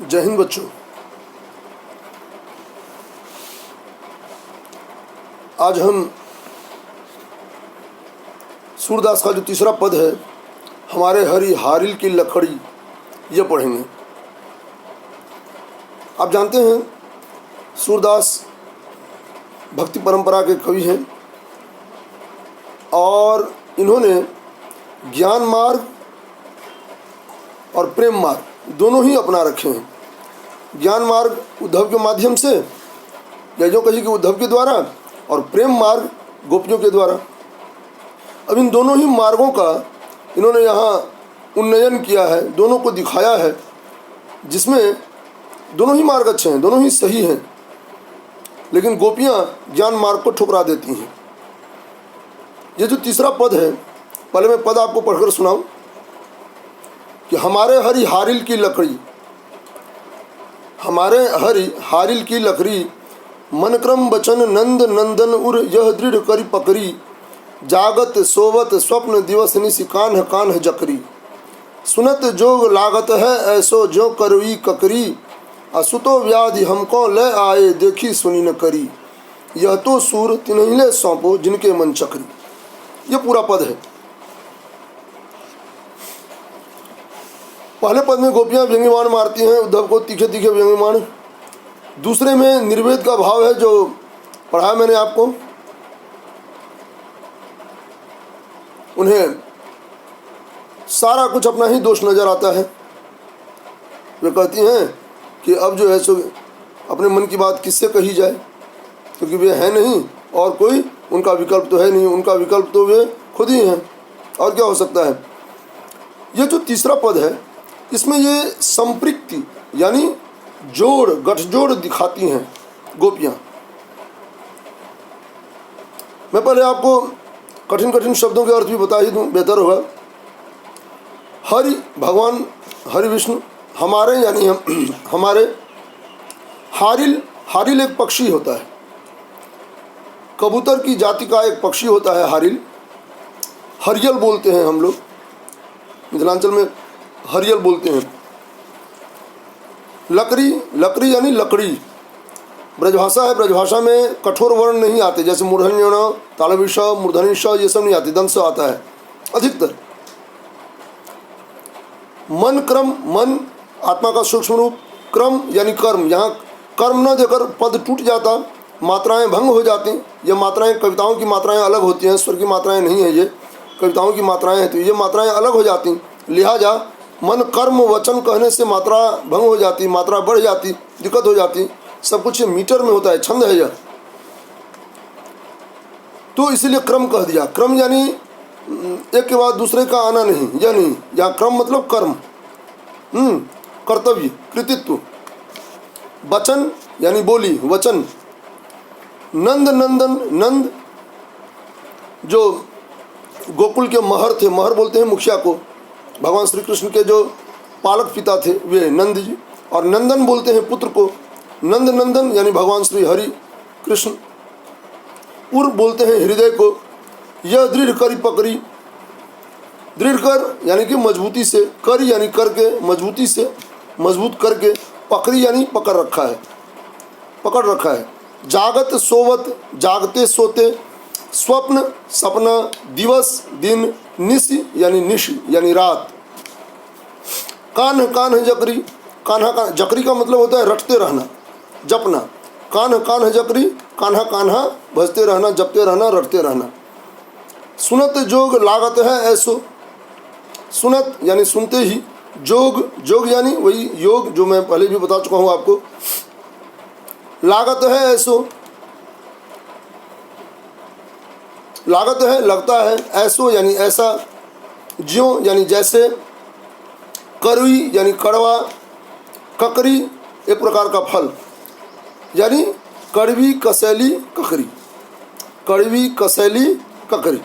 जय हिंद बच्चों। आज हम सूरदास का जो तीसरा पद है, हमारे हरि हारिल की लकड़ी, यह पढ़ेंगे। आप जानते हैं सूरदास भक्ति परंपरा के कवि हैं और इन्होंने ज्ञान मार्ग और प्रेम मार्ग दोनों ही अपना रखे हैं। ज्ञान मार्ग उद्धव के माध्यम से, या जो कही कि उद्धव के द्वारा, और प्रेम मार्ग गोपियों के द्वारा। अब इन दोनों ही मार्गों का इन्होंने यहाँ उन्नयन किया है, दोनों को दिखाया है, जिसमें दोनों ही मार्ग अच्छे हैं, दोनों ही सही हैं, लेकिन गोपियाँ ज्ञान मार्ग को ठुकरा देती हैं। ये जो तीसरा पद है, पहले मैं पद आपको पढ़कर सुनाऊं कि हमारे हरि हारिल की लकड़ी, हमारे हरि हारिल की लकड़ी, मन क्रम बचन नंद नंदन उर यह दृढ़ करी पकड़ी, जागत सोवत स्वप्न दिवस निशि कान्ह कान्ह जकरी, सुनत जोग लागत है ऐसो जो करवी ककरी, असुतो व्याधि हमको ले आए देखी सुनी न करी, यह तो सूर तिन्हिले सौंपो जिनके मन चकरी। यह पूरा पद है। पहले पद में गोपियाँ व्यंग्यमान मारती हैं उद्धव को, तीखे तीखे व्यंग्यमान। दूसरे में निर्वेद का भाव है, जो पढ़ाया मैंने आपको। उन्हें सारा कुछ अपना ही दोष नजर आता है। वे कहती हैं कि अब जो है सो अपने मन की बात किससे कही जाए, क्योंकि वे हैं नहीं और कोई उनका विकल्प तो है नहीं, उनका विकल्प तो वे खुद ही हैं, और क्या हो सकता है। ये जो तीसरा पद है, इसमें ये संपृक्ति यानी जोड़, गठजोड़ दिखाती हैं गोपियाँ। मैं पहले आपको कठिन कठिन शब्दों के अर्थ भी बता ही दूँ, बेहतर होगा। हरि भगवान हरि विष्णु, हमारे यानी हमारे, हारिल, हारिल एक पक्षी होता है, कबूतर की जाति का एक पक्षी होता है हारिल। हरियल बोलते हैं हम लोग, मिथिलांचल में हरियल बोलते हैं। लकड़ी, लकड़ी यानी लकड़ी, ब्रजभाषा है। ब्रजभाषा में कठोर वर्ण नहीं आते, जैसे मूर्धन्य, तालव्य, मूर्धन्य ये सब नहीं आते, दंत से आता है अधिकतर। मन क्रम, मन आत्मा का सूक्ष्म रूप, क्रम यानी कर्म। यहाँ कर्म न देकर पद टूट जाता, मात्राएं भंग हो जाती। ये मात्राएं, कविताओं की मात्राएं अलग होती हैं, स्वर की मात्राएं नहीं है, ये कविताओं की मात्राएं हैं, तो ये मात्राएं अलग हो जाती। लिहाजा मन कर्म वचन कहने से मात्रा भंग हो जाती, मात्रा बढ़ जाती, दिक्कत हो जाती। सब कुछ मीटर में होता है, छंद है यह, तो इसीलिए क्रम कह दिया। क्रम यानी एक के बाद दूसरे का आना नहीं, यह नहीं। यहाँ क्रम मतलब कर्म, कर्तव्य, कृतित्व। वचन यानी बोली, वचन। नंद नंदन, नंद जो गोकुल के महर थे, महर बोलते हैं मुखिया को, भगवान श्री कृष्ण के जो पालक पिता थे वे नंद जी। और नंदन बोलते हैं पुत्र को, नंद नंदन यानी भगवान श्री हरि कृष्ण। उर बोलते हैं हृदय को। यह दृढ़ करी पकड़ी, दृढ़ कर यानी कि मजबूती से, कर यानी करके, मजबूती से, मजबूत करके, पकड़ी यानी पकड़ रखा है, पकड़ रखा है। जागत सोवत, जागते सोते, स्वप्न सपना, दिवस दिन, निशि यानी निश यानी रात। कान्ह कान्ह जकरी, कान्हा का, जकरी का मतलब होता है रटते रहना, जपना। कान्ह कान्ह जकरी, कान्हा कान्हा भजते रहना, जपते रहना, रटते रहना। सुनत जोग लागत है ऐसो, सुनत यानी सुनते ही, जोग, जोग यानी वही योग जो मैं पहले भी बता चुका हूँ आपको। लागत है ऐसो, लागत है लगता है, ऐसो यानी ऐसा, ज्यों यानी जैसे, कड़वी यानी कड़वा, ककरी एक प्रकार का फल, यानी कड़वी कसैली ककरी, कड़वी कसैली ककरी।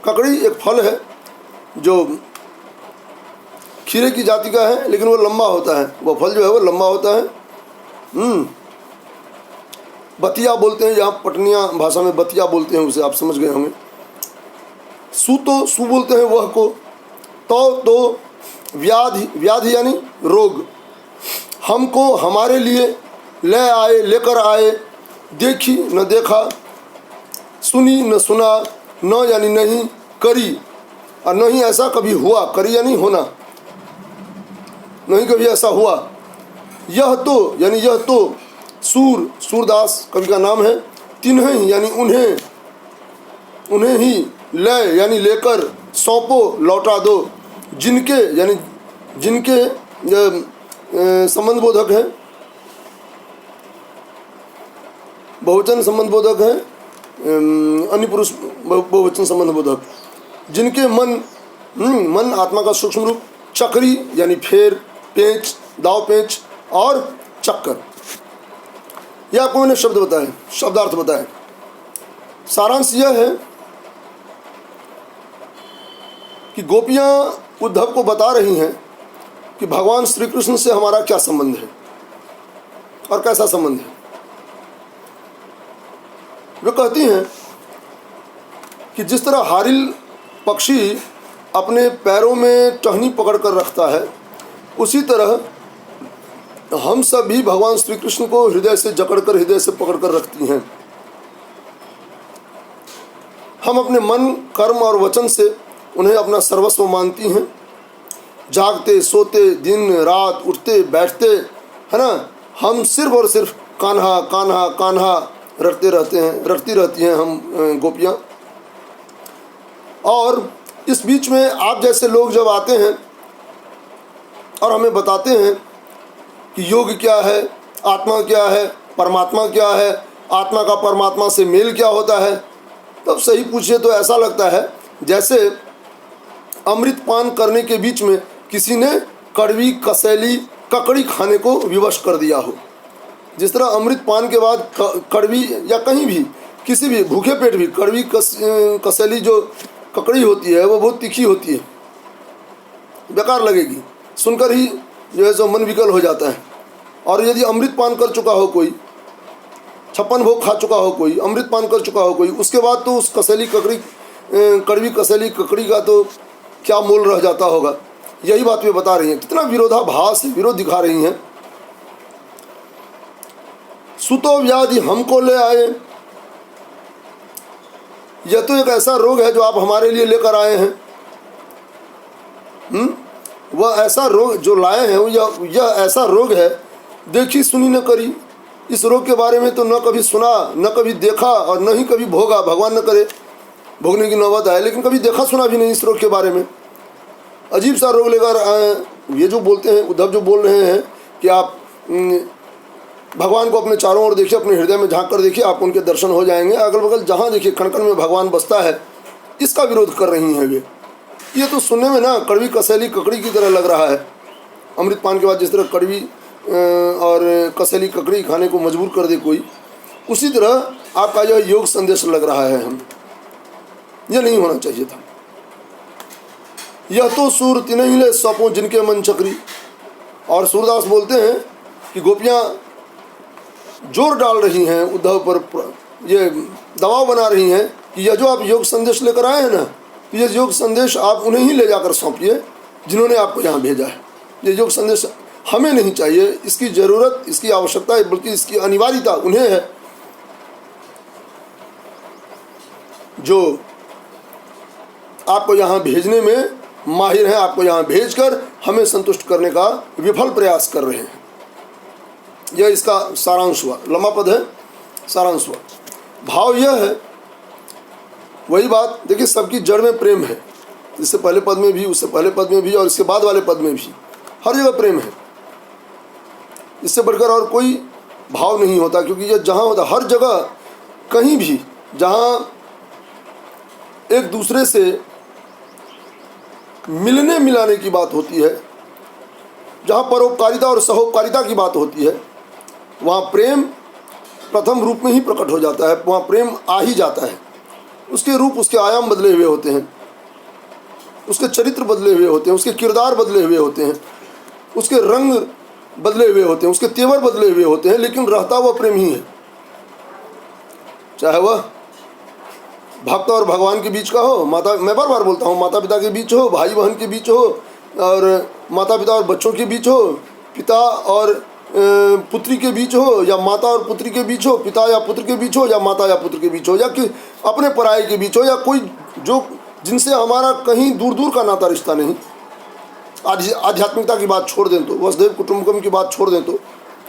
ककड़ी एक फल है जो खीरे की जाति का है, लेकिन वो लंबा होता है, वो फल जो है वो लंबा होता है। बतिया बोलते हैं, यहाँ पटनिया भाषा में बतिया बोलते हैं, उसे आप समझ गए होंगे। सु तो सु बोलते हैं वह को, तो व्याधि, व्याधि यानी रोग, हमको हमारे लिए ले आए, लेकर आए, देखी न देखा, सुनी न सुना, न यानी नहीं, करी और नहीं ऐसा कभी हुआ, करी यानी होना, नहीं कभी ऐसा हुआ। यह तो यानी यह तो, सूर, सूरदास कवि का नाम है, तिन्हें यानी उन्हें, उन्हें ही, ले यानी लेकर, सौंपो लौटा दो, जिनके यानी जिनके संबंध बोधक है, बहुवचन संबंध बोधक है, अन्य पुरुष बहुवचन संबंध बोधक, जिनके मन आत्मा का सूक्ष्म रूप, चक्री यानी फेर, पेंच, दाव पेंच और चक्कर। यह आपको मैंने शब्द बताए, शब्दार्थ बताए। सारांश यह है कि गोपियाँ उद्धव को बता रही हैं कि भगवान श्री कृष्ण से हमारा क्या संबंध है और कैसा संबंध है। वे कहती हैं कि जिस तरह हारिल पक्षी अपने पैरों में टहनी पकड़ कर रखता है, उसी तरह हम सब भी भगवान श्री कृष्ण को हृदय से जकड़कर, हृदय से पकड़कर रखती हैं। हम अपने मन, कर्म और वचन से उन्हें अपना सर्वस्व मानती हैं। जागते सोते, दिन रात, उठते बैठते, है ना, हम सिर्फ और सिर्फ कान्हा कान्हा कान्हा रटते रहते हैं, रटती रहती हैं हम गोपियाँ। और इस बीच में आप जैसे लोग जब आते हैं और हमें बताते हैं कि योग क्या है, आत्मा क्या है, परमात्मा क्या है, आत्मा का परमात्मा से मेल क्या होता है, तब सही पूछिए तो ऐसा लगता है जैसे अमृत पान करने के बीच में किसी ने कड़वी, कसैली, ककड़ी खाने को विवश कर दिया हो। जिस तरह अमृत पान के बाद कड़वी, या कहीं भी किसी भी भूखे पेट भी कड़वी, कसैली जो ककड़ी होती है वो बहुत तीखी होती है, बेकार लगेगी, सुनकर ही जो है सो मन विकल हो जाता है। और यदि अमृत पान कर चुका हो कोई, 56 भोग खा चुका हो कोई, अमृत पान कर चुका हो कोई, उसके बाद तो उस कसैली ककड़ी, कड़वी कसैली ककड़ी का तो क्या मोल रह जाता होगा। यही बात वे बता रही हैं। कितना विरोधाभास, विरोध दिखा रही हैं। सुतो व्याधि हमको ले आए, यह तो एक ऐसा रोग है जो आप हमारे लिए लेकर आए हैं। वह ऐसा रोग जो लाए हैं, यह ऐसा रोग है, देखी सुनी न करी। इस रोग के बारे में तो न कभी सुना, न कभी देखा और न ही कभी भोगा, भगवान न करे भोगने की नौबत आए, लेकिन कभी देखा सुना भी नहीं इस रोग के बारे में। अजीब सा रोग लेकर ये जो बोलते हैं, उद्धव जो बोल रहे हैं कि आप भगवान को अपने चारों ओर देखिए, अपने हृदय में झांक कर देखिए, आप उनके दर्शन हो जाएंगे। अगल बगल जहाँ देखिए कण कण में भगवान बसता है, इसका विरोध कर रही हैं वे। ये तो सुनने में ना कड़वी कसैली ककड़ी की तरह लग रहा है। अमृत पान के बाद जिस तरह कड़वी और कसैली ककड़ी खाने को मजबूर कर दे कोई, उसी तरह आपका यह योग संदेश लग रहा है हमें। यह नहीं होना चाहिए था। यह तो सूर तिन्हीं ले सौंपो जिनके मन चक्री। और सूरदास बोलते हैं कि गोपियाँ जोर डाल रही हैं उद्धव पर, ये दबाव बना रही हैं कि यह जो आप योग संदेश लेकर आए हैं ना, ये योग संदेश आप उन्हें ही ले जाकर सौंपिए जिन्होंने आपको यहाँ भेजा है। ये योग संदेश हमें नहीं चाहिए, इसकी ज़रूरत, इसकी आवश्यकता है, बल्कि इसकी अनिवार्यता उन्हें है जो आपको यहाँ भेजने में माहिर हैं, आपको यहाँ भेजकर हमें संतुष्ट करने का विफल प्रयास कर रहे हैं। यह इसका सारांश हुआ। लंबा पद है, सारांश हुआ। भाव यह है, वही बात देखिए, सबकी जड़ में प्रेम है। इससे पहले पद में भी, उससे पहले पद में भी और इसके बाद वाले पद में भी, हर जगह प्रेम है। इससे बढ़कर और कोई भाव नहीं होता, क्योंकि यह जहाँ होता, हर जगह कहीं भी जहाँ एक दूसरे से मिलने मिलाने की बात होती है, जहाँ परोपकारिता और सहोपकारिता की बात होती है, वहाँ प्रेम प्रथम रूप में ही प्रकट हो जाता है। वहाँ प्रेम आ ही जाता है। उसके रूप, उसके आयाम बदले हुए होते हैं, उसके चरित्र बदले हुए होते हैं, उसके किरदार बदले हुए होते हैं, उसके रंग बदले हुए होते हैं, उसके तेवर बदले हुए होते हैं, लेकिन रहता वह प्रेम ही है। चाहे वह भक्त और भगवान के बीच का हो, माता, मैं बार बार बोलता हूँ, माता पिता के बीच हो, भाई बहन के बीच हो, और माता पिता और बच्चों के बीच हो, पिता और पुत्री के बीच हो, या माता और पुत्री के बीच हो, पिता या पुत्र के बीच हो, या माता या पुत्र के बीच हो, या कि अपने पराये के बीच हो, या कोई जो जिनसे हमारा कहीं दूर दूर का नाता रिश्ता नहीं। आध्यात्मिकता की बात छोड़ दें तो, वसुधैव कुटुंबकम की बात छोड़ दें तो,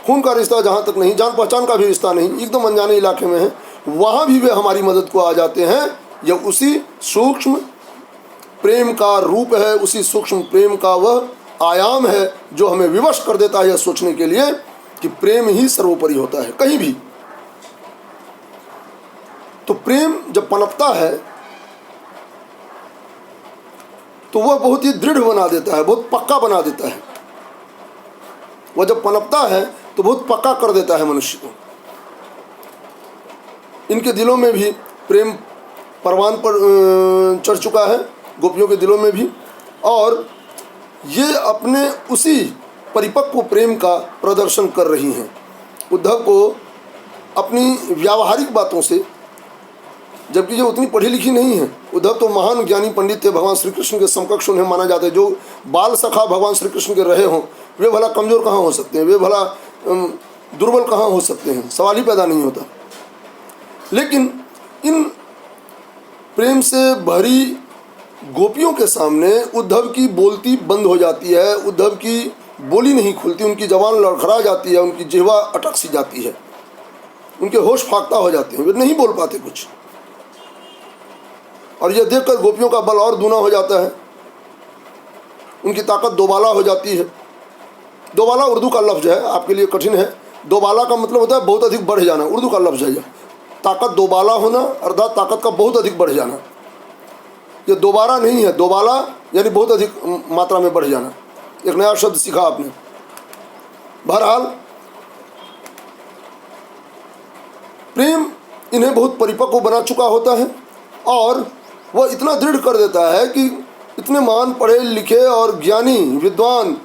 खून का रिश्ता जहाँ तक नहीं, जान पहचान का भी रिश्ता नहीं, एकदम अनजाने इलाके में है, वहाँ भी वे हमारी मदद को आ जाते हैं। यह उसी सूक्ष्म प्रेम का रूप है, उसी सूक्ष्म प्रेम का वह आयाम है जो हमें विवश कर देता है यह सोचने के लिए कि प्रेम ही सर्वोपरि होता है कहीं भी। तो प्रेम जब पनपता है तो वह बहुत ही दृढ़ बना देता है, बहुत पक्का बना देता है। वह जब पनपता है तो बहुत पक्का कर देता है मनुष्य को। इनके दिलों में भी प्रेम परवान पर चढ़ चुका है, गोपियों के दिलों में भी, और ये अपने उसी परिपक्व प्रेम का प्रदर्शन कर रही हैं। उद्धव को अपनी व्यावहारिक बातों से, जबकि जो उतनी पढ़ी लिखी नहीं है, उद्धव तो महान ज्ञानी पंडित थे, भगवान श्री कृष्ण के समकक्ष उन्हें माना जाता है। जो बाल सखा भगवान श्री कृष्ण के रहे हों, वे भला कमज़ोर कहाँ हो सकते हैं, वे भला दुर्बल कहाँ हो सकते हैं, सवाल ही पैदा नहीं होता। लेकिन इन प्रेम से भरी गोपियों के सामने उद्धव की बोलती बंद हो जाती है, उद्धव की बोली नहीं खुलती, उनकी जबान लड़खड़ा जाती है, उनकी जिह्वा अटक सी जाती है, उनके होश फाख्ता हो जाते हैं, वे नहीं बोल पाते कुछ। और यह देखकर गोपियों का बल और दूना हो जाता है, उनकी ताकत दोबाला हो जाती है। दोबाला उर्दू का लफ्ज़ है, आपके लिए कठिन है। दोबाला का मतलब होता है बहुत अधिक बढ़ जाना, उर्दू का लफ्ज़ है यह। ताकत दोबाला होना अर्थात ताकत का बहुत अधिक बढ़ जाना। ये दोबारा नहीं है, दोबाला यानी बहुत अधिक मात्रा में बढ़ जाना। एक नया शब्द सीखा आपने। बहरहाल प्रेम इन्हें बहुत परिपक्व बना चुका होता है और वह इतना दृढ़ कर देता है कि इतने महान पढ़े लिखे और ज्ञानी विद्वान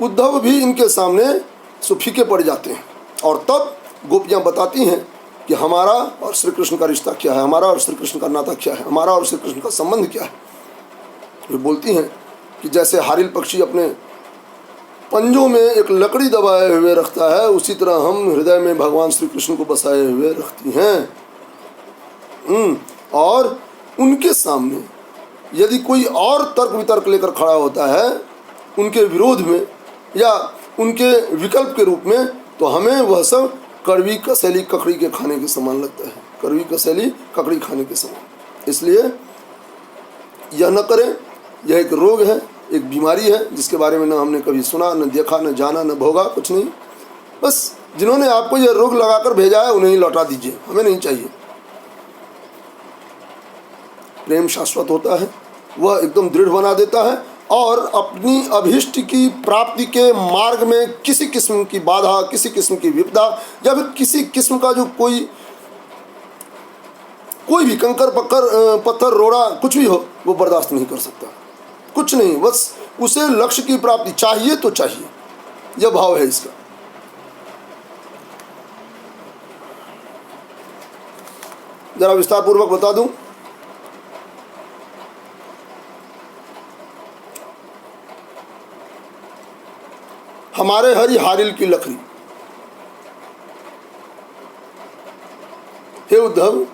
उद्धव भी इनके सामने फीके पड़ जाते हैं। और तब गोपियाँ बताती हैं कि हमारा और श्री कृष्ण का रिश्ता क्या है, हमारा और श्री कृष्ण का नाता क्या है, हमारा और श्री कृष्ण का संबंध क्या है। वे बोलती हैं कि जैसे हारिल पक्षी अपने पंजों में एक लकड़ी दबाए हुए रखता है, उसी तरह हम हृदय में भगवान श्री कृष्ण को बसाए हुए रखती हैं। और उनके सामने यदि कोई और तर्क वितर्क लेकर खड़ा होता है उनके विरोध में या उनके विकल्प के रूप में, तो हमें वह सब कड़वी कसैली ककड़ी के खाने के समान लगता है, कड़वी कसैली ककड़ी खाने के समान। इसलिए यह न करें, यह एक रोग है, एक बीमारी है जिसके बारे में न हमने कभी सुना, न देखा, न जाना, न भोगा, कुछ नहीं। बस जिन्होंने आपको यह रोग लगाकर भेजा है उन्हें ही लौटा दीजिए, हमें नहीं चाहिए। प्रेम शाश्वत होता है, वह एकदम दृढ़ बना देता है और अपनी अभीष्ट की प्राप्ति के मार्ग में किसी किस्म की बाधा, किसी किस्म की विपदा या फिर किसी किस्म का जो कोई भी कंकर पत्थर रोड़ा कुछ भी हो, वो बर्दाश्त नहीं कर सकता। कुछ नहीं, बस उसे लक्ष्य की प्राप्ति चाहिए तो चाहिए, यह भाव है इसका। जरा विस्तार पूर्वक बता दूं। हमारे हरि हारिल की लकड़ी। हे उद्धव,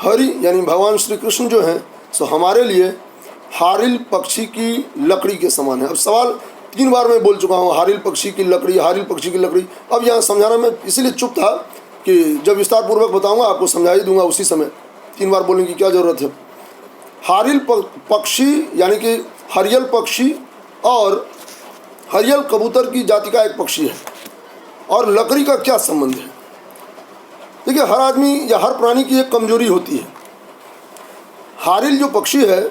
हरि यानी भगवान श्री कृष्ण जो हैं सो हमारे लिए हारिल पक्षी की लकड़ी के समान है। अब सवाल 3 बार मैं बोल चुका हूँ, हारिल पक्षी की लकड़ी, हारिल पक्षी की लकड़ी। अब यहाँ समझाना मैं इसीलिए चुप था कि जब विस्तार पूर्वक बताऊँगा आपको समझा ही दूंगा उसी समय, 3 बार बोलने की क्या ज़रूरत है। हारिल पक्षी यानी कि हरियल पक्षी और हरियल कबूतर की जाति का एक पक्षी है, और लकड़ी का क्या संबंध है। देखिए, हर आदमी या हर प्राणी की एक कमजोरी होती है। हारिल जो पक्षी है